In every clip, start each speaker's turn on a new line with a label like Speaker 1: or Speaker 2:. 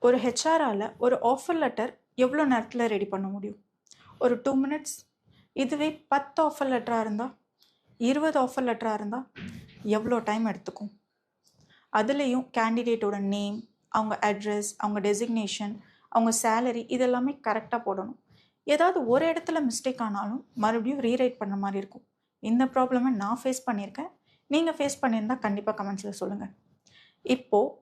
Speaker 1: ஒரு ஹெச்ஆரால் ஒரு offer letter எவ்வளோ நேரத்தில் ரெடி பண்ண முடியும்? ஒரு 2 மினிட்ஸ். இதுவே 10 ஆஃபர் லெட்டராக இருந்தால், 20 ஆஃபர் லெட்டராக இருந்தால் எவ்வளோ டைம் எடுத்துக்கும்? அதுலேயும் கேண்டிடேட்டோட நேம், அவங்க அட்ரஸ், அவங்க டெசிக்னேஷன், அவங்க சேலரி இதெல்லாமே கரெக்டாக போடணும். ஏதாவது ஒரு இடத்துல மிஸ்டேக் ஆனாலும் மறுபடியும் ரீரைட் பண்ண மாதிரி இருக்கும். இந்த ப்ராப்ளமை நான் ஃபேஸ் பண்ணியிருக்கேன். நீங்கள் ஃபேஸ் பண்ணியிருந்தால் கண்டிப்பாக கமெண்ட்ஸில் சொல்லுங்கள். இப்போது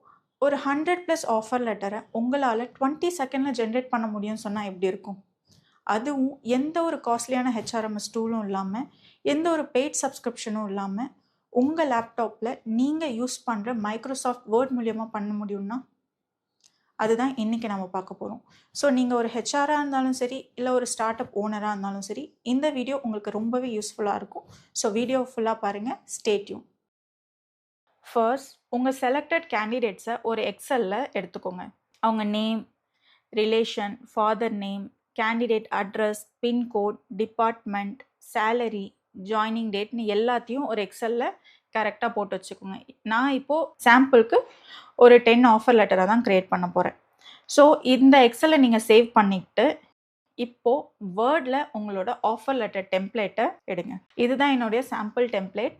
Speaker 1: ஒரு 100+ ஆஃபர் லெட்டரை உங்களால் 20 செகண்டில் ஜென்ரேட் பண்ண முடியும்னு சொன்னால் எப்படி இருக்கும்? அதுவும் எந்த ஒரு காஸ்ட்லியான ஹெச்ஆர்எம்எஸ் டூலும் இல்லாமல், எந்த ஒரு பெய்ட் சப்ஸ்கிரிப்ஷனும் இல்லாமல், உங்கள் லேப்டாப்பில் நீங்கள் யூஸ் பண்ணுற மைக்ரோசாஃப்ட் வேர்ட் மூலியமாக பண்ண முடியும்னா, அதுதான் இன்றைக்கி நம்ம பார்க்க போகிறோம். ஸோ நீங்கள் ஒரு ஹெச்ஆராக இருந்தாலும் சரி, இல்லை ஒரு ஸ்டார்ட் அப் ஓனராக இருந்தாலும் சரி, இந்த வீடியோ உங்களுக்கு ரொம்பவே யூஸ்ஃபுல்லாக இருக்கும். ஸோ வீடியோ ஃபுல்லாக பாருங்கள். Stay tune. ஃபர்ஸ்ட் உங்கள் செலக்டட் கேண்டிடேட்ஸை ஒரு எக்ஸலில் எடுத்துக்கோங்க. அவங்க name, relation, father name, candidate address, pincode, department, salary, joining டேட்னு எல்லாத்தையும் ஒரு எக்ஸலில் கரெக்டாக போட்டு வச்சுக்கோங்க. நான் இப்போது சாம்பிளுக்கு ஒரு 10 ஆஃபர் லெட்டரை தான் க்ரியேட் பண்ண போகிறேன். ஸோ இந்த எக்ஸலை நீங்கள் சேவ் பண்ணிக்கிட்டு இப்போது வேர்டில் உங்களோட ஆஃபர் லெட்டர் டெம்ப்ளேட்டை எடுங்க. இதுதான் என்னுடைய சாம்பிள் டெம்ப்ளேட்.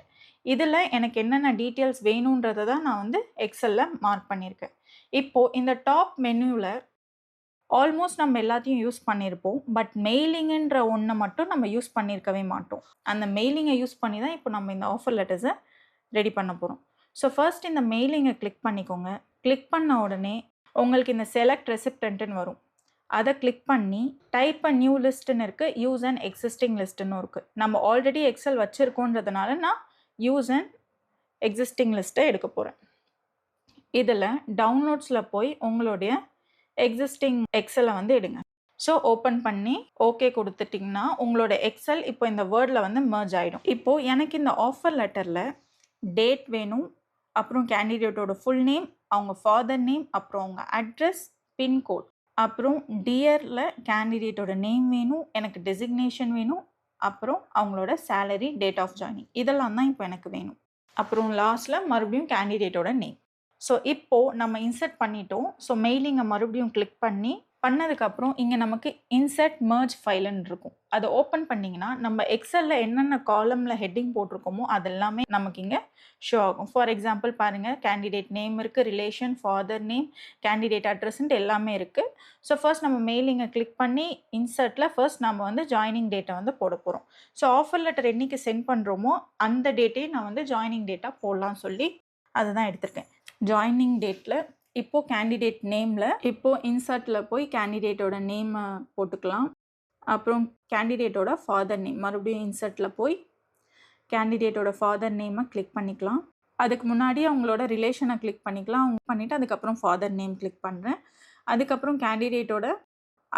Speaker 1: இதில் எனக்கு என்னென்ன டீட்டெயில்ஸ் வேணுன்றதை தான் நான் வந்து எக்ஸலில் மார்க் பண்ணியிருக்கேன். இப்போது இந்த டாப் மெனுவில் ஆல்மோஸ்ட் நம்ம எல்லாத்தையும் யூஸ் பண்ணியிருப்போம். பட் மெயிலிங்குன்ற ஒன்றை மட்டும் நம்ம யூஸ் பண்ணியிருக்கவே மாட்டோம். அந்த மெயிலிங்கை யூஸ் பண்ணி தான் இப்போ நம்ம இந்த ஆஃபர் லெட்டர்ஸை ரெடி பண்ண போகிறோம். ஸோ ஃபர்ஸ்ட் இந்த மெயிலிங்கை கிளிக் பண்ணிக்கோங்க. கிளிக் பண்ண உடனே உங்களுக்கு இந்த செலக்ட் ரெசிப்டன்ட்னு வரும். அதை கிளிக் பண்ணி டைப் அ நியூ லிஸ்ட்டுன்னு இருக்குது, யூஸ் அண்ட் எக்ஸிஸ்டிங் லிஸ்ட்டுன்னு இருக்குது. நம்ம ஆல்ரெடி எக்ஸல் வச்சுருக்கோன்றதுனால நான் யூஸ் அண்ட் எக்ஸிஸ்டிங் லிஸ்ட்டை எடுக்க போகிறேன். இதில் டவுன்லோட்ஸில் போய் உங்களுடைய எக்ஸிஸ்டிங் எக்ஸலை வந்து எடுங்க. ஸோ ஓப்பன் பண்ணி ஓகே கொடுத்துட்டிங்கன்னா உங்களோட எக்ஸல் இப்போ இந்த வேர்டில் வந்து மர்ஜ் ஆகிடும். இப்போது எனக்கு இந்த ஆஃபர் லெட்டரில் டேட் வேணும், அப்புறம் கேண்டிடேட்டோட ஃபுல் நேம், அவங்க ஃபாதர் நேம், அப்புறம் அவங்க அட்ரஸ், பின்கோட், அப்புறம் டியரில் கேண்டிடேட்டோட நேம் வேணும், எனக்கு டெசிக்னேஷன் வேணும், அப்புறம் அவங்களோட சேலரி, டேட் ஆஃப் ஜாயினிங் இதெல்லாம் தான் இப்போ எனக்கு வேணும். அப்புறம் லாஸ்ட்டில் மறுபடியும் கேண்டிடேட்டோட நேம். ஸோ இப்போது நம்ம இன்சர்ட் பண்ணிட்டோம். ஸோ மெயிலிங்கை மறுபடியும் கிளிக் பண்ணதுக்கப்புறம் இங்கே நமக்கு இன்சர்ட் மர்ஜ் ஃபைலுன்னு இருக்கும். அதை ஓப்பன் பண்ணிங்கன்னா நம்ம எக்ஸலில் என்னென்ன காலமில் ஹெட்டிங் போட்டிருக்கோமோ அதெல்லாமே நமக்கு இங்கே ஷோ ஆகும். ஃபார் எக்ஸாம்பிள் பாருங்கள், கேண்டிடேட் நேம் இருக்குது, ரிலேஷன், ஃபாதர் நேம், கேண்டிடேட் அட்ரஸ்ன்ட்டு எல்லாமே இருக்குது. ஸோ ஃபர்ஸ்ட் நம்ம மெயிலிங்கை கிளிக் பண்ணி இன்சர்ட்டில் ஃபர்ஸ்ட் நம்ம வந்து ஜாயினிங் டேட்டை வந்து போட போகிறோம். ஸோ ஆஃபர் லெட்டர் என்றைக்கு சென்ட் பண்ணுறோமோ அந்த டேட்டே நான் வந்து ஜாயினிங் டேட்டாக போடலான்னு சொல்லி அதை தான் எடுத்திருக்கேன். ஜாயினிங் டேட்டில் இப்போது கேண்டிடேட் நேமில் இப்போது இன்சர்ட்டில் போய் கேண்டிடேட்டோட நேமை போட்டுக்கலாம். அப்புறம் கேண்டிடேட்டோட ஃபாதர் நேம் மறுபடியும் இன்சர்ட்டில் போய் கேண்டிடேட்டோட ஃபாதர் நேமை கிளிக் பண்ணிக்கலாம். அதுக்கு முன்னாடி அவங்களோட ரிலேஷனை கிளிக் பண்ணிக்கலாம். அவங்க பண்ணிவிட்டு அதுக்கப்புறம் ஃபாதர் நேம் கிளிக் பண்ணுறேன். அதுக்கப்புறம் கேண்டிடேட்டோட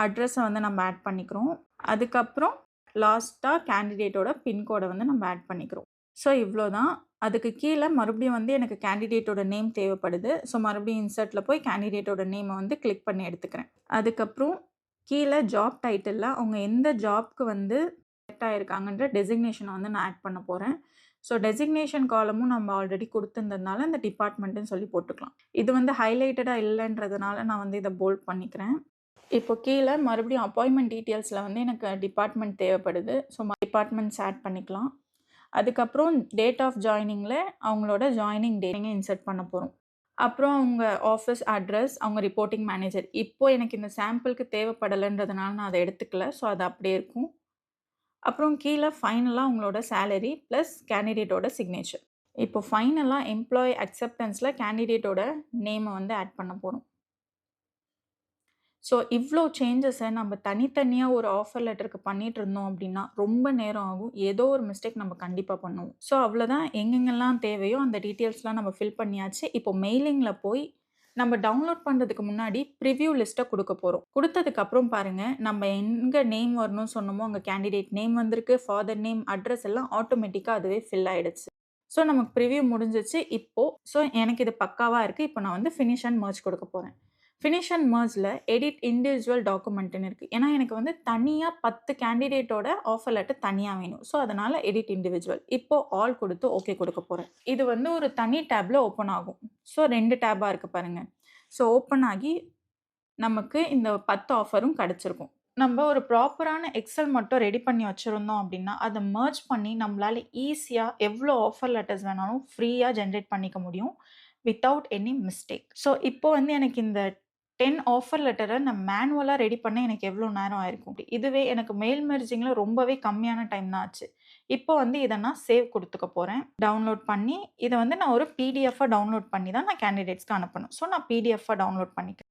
Speaker 1: அட்ரஸை வந்து நம்ம ஆட் பண்ணிக்கிறோம். அதுக்கப்புறம் லாஸ்ட்டாக கேண்டிடேட்டோட பின்கோடை வந்து நம்ம ஆட் பண்ணிக்கிறோம். ஸோ இவ்வளோ தான். அதுக்கு கீழே மறுபடியும் வந்து எனக்கு கேண்டிடேட்டோட நேம் தேவைப்படுது. ஸோ மறுபடியும் இன்சர்ட்டில் போய் கேண்டிடேட்டோட நேமை வந்து கிளிக் பண்ணி எடுத்துக்கிறேன். அதுக்கப்புறம் கீழே ஜாப் டைட்டிலில் அவங்க எந்த ஜாப்க்கு வந்து செலக்ட் ஆகிருக்காங்கன்ற டெசிக்னேஷனை வந்து நான் ஆட் பண்ண போகிறேன். ஸோ டெசிக்னேஷன் காலமும் நம்ம ஆல்ரெடி கொடுத்துருந்ததுனால இந்த டிபார்ட்மெண்ட்டுன்னு சொல்லி போட்டுக்கலாம். இது வந்து ஹைலைட்டடாக இல்லைன்றதுனால நான் வந்து இதை போல்ட் பண்ணிக்கிறேன். இப்போ கீழே மறுபடியும் அப்பாயின்மெண்ட் டீட்டெயில்ஸில் வந்து எனக்கு டிபார்ட்மெண்ட் தேவைப்படுது. ஸோ டிபார்ட்மெண்ட்ஸ் ஆட் பண்ணிக்கலாம். அதுக்கப்புறம் டேட் ஆஃப் ஜாயினிங்கில் அவங்களோட ஜாயினிங் டேட் இன்சர்ட் பண்ண போகிறோம். அப்புறம் அவங்க ஆஃபீஸ் அட்ரஸ், அவங்க ரிப்போர்ட்டிங் மேனேஜர். இப்போது எனக்கு இந்த சாம்பிளுக்கு தேவைப்படலைன்றதுனால நான் அதை எடுத்துக்கல. ஸோ அது அப்படியே இருக்கும். அப்புறம் கீழே ஃபைனலாக அவங்களோட சேலரி ப்ளஸ் கேண்டிடேட்டோட சிக்னேச்சர். இப்போ ஃபைனலாக எம்ப்ளாயி அக்செப்டன்ஸில் கேண்டிடேட்டோட நேமை வந்து ஆட் பண்ண போகிறோம். ஸோ இவ்வளோ சேஞ்சஸை நம்ம தனித்தனியாக ஒரு ஆஃபர் லெட்டருக்கு பண்ணிகிட்டு இருந்தோம் அப்படின்னா ரொம்ப நேரம் ஆகும். ஏதோ ஒரு மிஸ்டேக் நம்ம கண்டிப்பாக பண்ணுவோம். ஸோ அவ்வளோதான். எங்கெங்கெல்லாம் தேவையோ அந்த டீட்டெயில்ஸ்லாம் நம்ம ஃபில் பண்ணியாச்சு. இப்போ மெயிலிங்கில் போய் நம்ம டவுன்லோட் பண்ணுறதுக்கு முன்னாடி ப்ரிவ்யூ லிஸ்ட்டை கொடுக்க போகிறோம். கொடுத்ததுக்கப்புறம் பாருங்கள், நம்ம எங்கே நேம் வரணும்னு சொன்னோமோ அங்கே கேண்டிடேட் நேம் வந்திருக்கு, ஃபாதர் நேம், அட்ரஸ் எல்லாம் ஆட்டோமேட்டிக்காக அதுவே ஃபில் ஆகிடுச்சு. ஸோ நமக்கு ப்ரிவ்யூ முடிஞ்சிச்சு இப்போது. ஸோ எனக்கு இது பக்காவாக இருக்குது. இப்போ நான் வந்து ஃபினிஷ் அண்ட் மர்ஜ் கொடுக்க போகிறேன். ஃபினிஷ் அண்ட் மர்ஜில் எடிட் இண்டிவிஜுவல் டாக்குமெண்ட்டுன்னு இருக்குது. ஏன்னா எனக்கு வந்து தனியாக 10 கேண்டிடேட்டோட ஆஃபர் லெட்டர் தனியாக வேணும். ஸோ அதனால் எடிட் இண்டிவிஜுவல். இப்போது ஆல் கொடுத்து ஓகே கொடுக்க போகிறேன். இது வந்து ஒரு தனி டேப்பில் ஓப்பன் ஆகும். ஸோ 2 டேப்பாக இருக்குது பாருங்கள். ஸோ ஓப்பன் ஆகி நமக்கு இந்த 10 ஆஃபரும் கிடைச்சிருக்கும். நம்ம ஒரு ப்ராப்பரான எக்ஸல் மட்டும் ரெடி பண்ணி வச்சிருந்தோம் அப்படின்னா, அத மெர்ஜ் பண்ணி நம்மளால ஈஸியா எவ்ளோ ஆஃபர் லெட்டர்ஸ் வேணாலும் ஃப்ரீயா ஜெனரேட் பண்ணிக்க முடியும். Without any mistake. ஸோ இப்போ வந்து எனக்கு இந்த 10 ஆஃபர் லெட்டர நான் மேனுவலா ரெடி பண்ண எனக்கு எவ்ளோ நேரம் ஆயிருக்கும். இதுவே எனக்கு மெயில் மெர்ஜிங்ல ரொம்பவே கம்மியான டைம் தான் ஆச்சு. இப்போ வந்து இத நான் சேவ் குடுத்துக்க போறேன். டவுன்லோட் பண்ணி இத வந்து நான் ஒரு பிடிஎஃப்பா டவுன்லோட் பண்ணி தான் நான் கேண்டிடேட்ஸ்க்கு அனுப்பணும். ஸோ நான் பிடிஎஃப்பா டவுன்லோட் பண்ணிக்கிறேன்.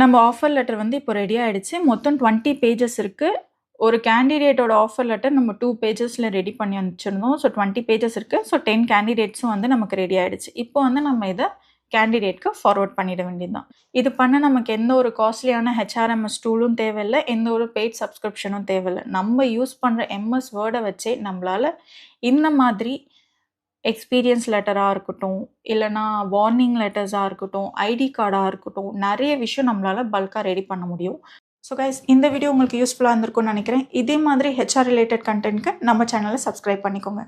Speaker 1: நம்ம ஆஃபர் லெட்டர் வந்து இப்போ ரெடி ஆயிடுச்சு. மொத்தம் 20 பேஜஸ் இருக்கு. ஒரு கேண்டிடேட்டோட ஆஃபர் லெட்டர் நம்ம 2 பேஜஸ்ல ரெடி பண்ணி வச்சிருந்தோம். ஸோ 20 பேஜஸ் இருக்கு. ஸோ 10 கேண்டிடேட்ஸும் வந்து நமக்கு ரெடி ஆயிடுச்சு. இப்போ வந்து நம்ம இத கேண்டிடேட்க்கு ஃபார்வர்ட் பண்ணிட வேண்டியது தான். இது பண்ண நமக்கு எந்த ஒரு காஸ்ட்லியான ஹெச்ஆர்எம்எஸ் டூலும் தேவையில்ல. எந்த ஒரு பெய்ட் சப்ஸ்கிரிப்ஷனும் தேவையில்ல. நம்ம யூஸ் பண்ற எம்எஸ் வேர்ட வச்சே நம்மளால இந்த மாதிரி எக்ஸ்பீரியன்ஸ் லெட்டரா இருக்கட்டும், இல்லன்னா வார்னிங் லெட்டர்ஸா இருக்கட்டும், ஐடி கார்டா இருக்கட்டும், நெறைய விஷயம் நம்மளால பல்கா ரெடி பண்ண முடியும். ஸோ கைஸ், இந்த வீடியோ உங்களுக்கு யூஸ்ஃபுல்லா இருந்திருக்கும்னு நெனைக்கிறேன். இதே மாதிரி ஹெச்ஆர் ரிலேட்டட் கன்டென்ட்க்கு நம்ம சேனல சப்ஸ்கிரைப் பண்ணிக்கோங்க.